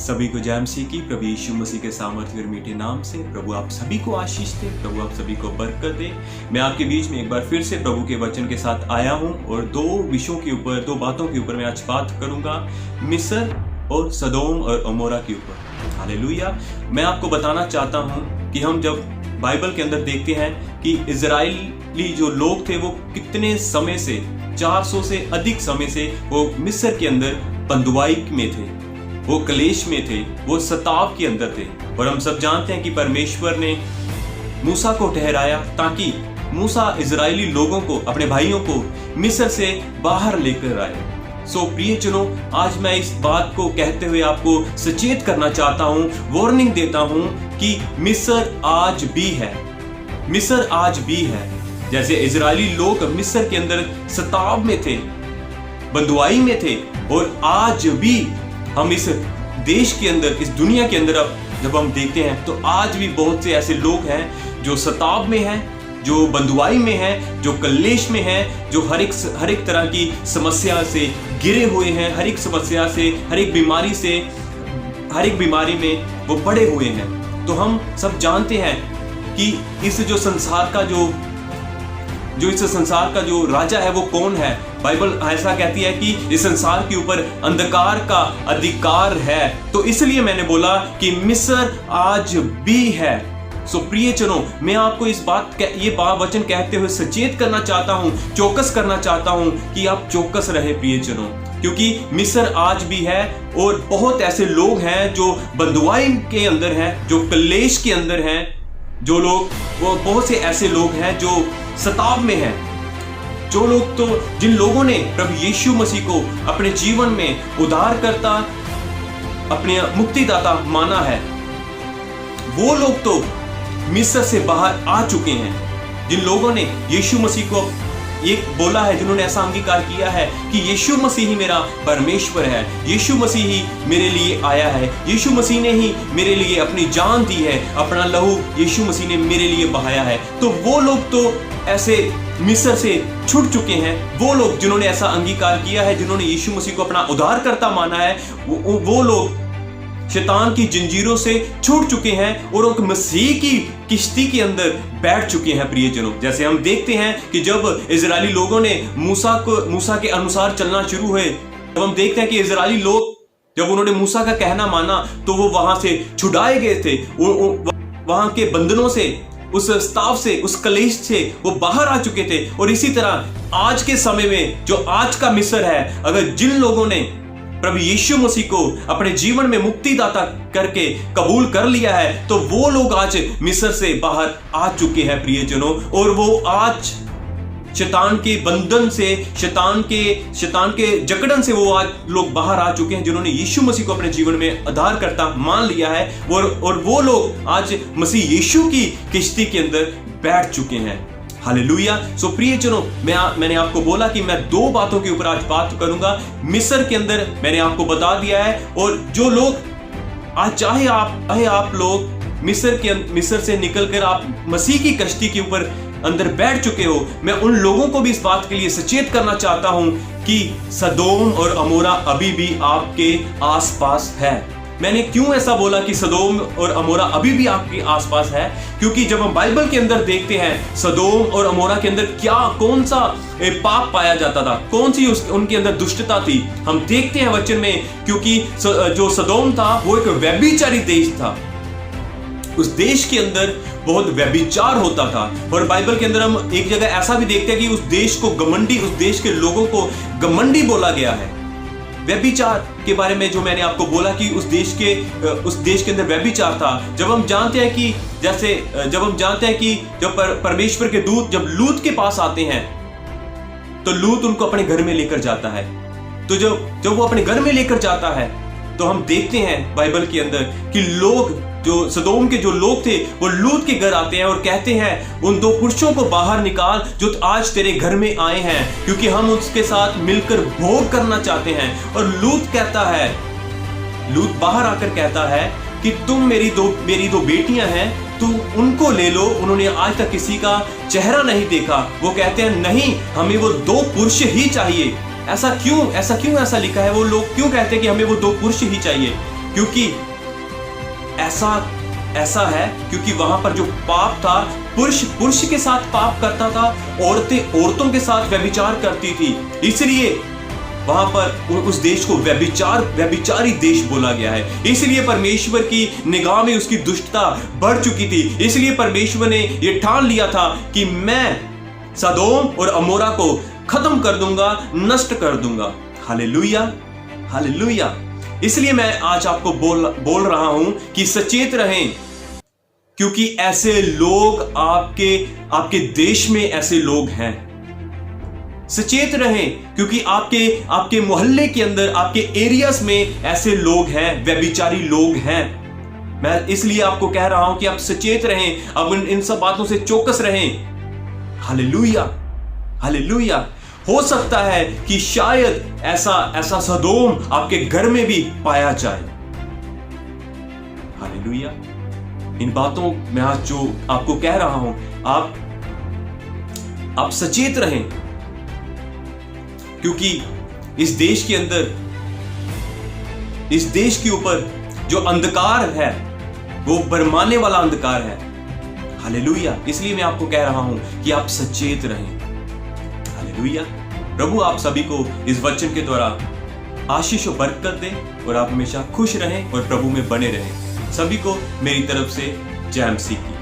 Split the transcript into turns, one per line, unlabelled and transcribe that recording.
सभी को जय मसीह की। प्रभु यीशु मसीह के सामर्थ्य और मीठे नाम से प्रभु आप सभी को आशीष दे, प्रभु आप सभी को बरकत दे। मैं आपके बीच में एक बार फिर से प्रभु के वचन के साथ आया हूं और दो विषयों के ऊपर, दो बातों के ऊपर मैं आज बात करूंगा, मिस्र और सदोम और अमोरा के ऊपर। हालेलुया। मैं आपको बताना चाहता हूं कि हम जब बाइबल के अंदर देखते हैं कि इजराइली जो लोग थे वो कितने समय से, 400 से अधिक समय से वो मिस्र के अंदर बंधुआई में थे, वो क्लेश में थे, वो सताव के अंदर थे। और हम सब जानते हैं कि परमेश्वर ने मूसा को ठहराया ताकि मूसा इजरायली लोगों को, अपने भाइयों को मिस्र से बाहर लेकर आए। प्रियजनों, आज मैं इस बात को कहते हुए आपको सचेत करना चाहता हूं, वार्निंग देता हूं कि मिस्र आज भी है, मिस्र आज भी है। जैसे इजरायली लोग मिस्र के अंदर सताव में थे, बंधुआई में थे, और आज भी हम इस देश के अंदर, इस दुनिया के अंदर अब जब हम देखते हैं तो आज भी बहुत से ऐसे लोग हैं जो सताव में हैं, जो बंधुआई में हैं, जो कलेश में हैं, जो हर एक तरह की समस्या से घिरे हुए हैं, हर एक समस्या से, हर एक बीमारी में वो पड़े हुए हैं। तो हम सब जानते हैं कि इस संसार का जो राजा है वो कौन है। बाइबल ऐसा कहती है कि इस संसार के ऊपर अंधकार का अधिकार है। तो इसलिए मैंने बोला कि मिस्र आज भी है। प्रियजनों, मैं आपको ये वचन कहते हुए सचेत करना चाहता हूं, चौकस करना चाहता हूं कि आप चौकस रहे प्रियजनों, क्योंकि मिस्र आज भी है और बहुत ऐसे लोग हैं जो बंधुआई के अंदर हैं, जो कलेश के अंदर हैं, जो लोग, वो बहुत से ऐसे लोग हैं जो सताव में हैं, जो लोग, तो जिन लोगों ने प्रभु यीशु मसीह को अपने जीवन में उद्धारकर्ता, अपने मुक्तिदाता माना है, वो लोग तो मिस्र से बाहर आ चुके हैं। जिन लोगों ने यीशु मसीह को ये बोला है, जिन्होंने ऐसा अंगीकार किया है कि यीशु मसीह ही मेरा परमेश्वर है, यीशु मसीह ही मेरे लिए आया है, यीशु मसीह ने ही मेरे लिए अपनी जान दी है, अपना लहू यीशु मसीह ने मेरे लिए बहाया है, तो वो लोग तो ऐसे मिस्र से छूट चुके हैं। वो लोग जिन्होंने ऐसा अंगीकार किया है, जिन्होंने यीशु मसीह को अपना उद्धारकर्ता माना है, वो लोग शैतान की जंजीरों से छूट चुके हैं और एक मसीह की किश्ती के अंदर बैठ चुके हैं। प्रियजनों, जैसे हम देखते हैं कि जब इजरायली लोगों ने मूसा के अनुसार चलना शुरू हुए, तब हम देखते हैं कि इजरायली लोग जब उन्होंने मूसा का कहना माना तो वो वहां से छुड़ाए गए थे, वहां के बंधनों से, उस स्ताव से, उस कलेश से वो बाहर आ चुके थे। और इसी तरह आज के समय में जो आज का मिस्र है, अगर जिन लोगों ने प्रभु यीशु मसीह को अपने जीवन में मुक्तिदाता करके कबूल कर लिया है, तो वो लोग आज मिस्र से बाहर आ चुके हैं प्रियजनों। और वो आज शैतान के बंधन से, शैतान के जकड़न से वो आज लोग बाहर आ चुके हैं, जिन्होंने यीशु मसीह को अपने जीवन में उद्धारकर्ता मान लिया है। और वो लोग आज मसीह यीशु की किश्ती के अंदर बैठ चुके हैं। हालेलुया। प्रियजनों, मैंने आपको बोला कि मैं दो बातों के ऊपर आज बात करूंगा। मिस्र के अंदर मैंने आपको बता दिया है, और जो लोग आज चाहे आप लोग मिस्र से निकलकर आप मसीह की कश्ती के ऊपर अंदर बैठ चुके हो, मैं उन लोगों को भी इस बात के लिए सचेत करना चाहता हूं कि सदोम और अमोरा अभी भी आपके आसपास है। मैंने क्यों ऐसा बोला कि सदोम और अमोरा अभी भी आपके आसपास है? क्योंकि जब हम बाइबल के अंदर देखते हैं सदोम और अमोरा के अंदर कौन सा पाप पाया जाता था, कौन सी उनके अंदर दुष्टता थी, हम देखते हैं वचन में। क्योंकि जो सदोम था वो एक व्यभिचारी देश था, उस देश के अंदर बहुत व्यभिचार होता था। और बाइबल के अंदर हम एक जगह ऐसा भी देखते हैं कि उस देश को घमंडी, उस देश के लोगों को घमंडी बोला गया है। व्यभिचार के बारे में जो मैंने आपको बोला कि उस देश के अंदर व्यभिचार था। जब हम जानते हैं कि जब परमेश्वर के दूत जब लूत के पास आते हैं तो लूत उनको अपने घर में लेकर जाता है। तो जब वो अपने घर में लेकर जाता है तो हम देखते हैं बाइबल के अंदर कि लोग, जो सदोम के जो लोग थे, वो लूत के घर आते हैं और कहते हैं उन दो पुरुषों को बाहर निकाल जो आज तेरे घर में आए हैं, क्योंकि हम उसके साथ मिलकर भोग करना चाहते हैं। और लूत बाहर आकर कहता है कि तुम मेरी दो बेटियां हैं, तुम उनको ले लो, उन्होंने आज तक किसी का चेहरा नहीं देखा। वो कहते हैं नहीं, हमें वो दो पुरुष ही चाहिए। ऐसा क्यों लिखा है? वो लोग क्यों कहते हैं कि हमें वो दो पुरुष ही चाहिए? क्योंकि ऐसा है क्योंकि वहां पर जो पाप था, पुरुष के साथ पाप करता था, औरतों के साथ व्यभिचार करती थी, इसलिए वहां पर उस देश को व्यभिचारी देश बोला गया है। इसलिए परमेश्वर की निगाह में उसकी दुष्टता बढ़ चुकी थी। इसलिए परमेश्वर ने यह ठान लिया था कि मैं सदोम और अमोरा को खत्म कर दूंगा, नष्ट कर दूंगा। Hallelujah, hallelujah. इसलिए मैं आज आपको बोल रहा हूं कि सचेत रहें, क्योंकि ऐसे लोग आपके देश में ऐसे लोग हैं। सचेत रहें, क्योंकि आपके मोहल्ले के अंदर, आपके एरियाज में ऐसे लोग हैं, व्यभिचारी लोग हैं। मैं इसलिए आपको कह रहा हूं कि आप सचेत रहें, अब इन सब बातों से चौकस रहें। Hallelujah, hallelujah. हो सकता है कि शायद ऐसा सदोम आपके घर में भी पाया जाए। हालेलुया। इन बातों में आज जो आपको कह रहा हूं, आप सचेत रहें, क्योंकि इस देश के अंदर, इस देश के ऊपर जो अंधकार है वो भरमाने वाला अंधकार है। हालेलुया। इसलिए मैं आपको कह रहा हूं कि आप सचेत रहें। हालेलुया। प्रभु आप सभी को इस वचन के द्वारा आशीष और बरकत दे और आप हमेशा खुश रहें और प्रभु में बने रहें। सभी को मेरी तरफ से जय मसीह की।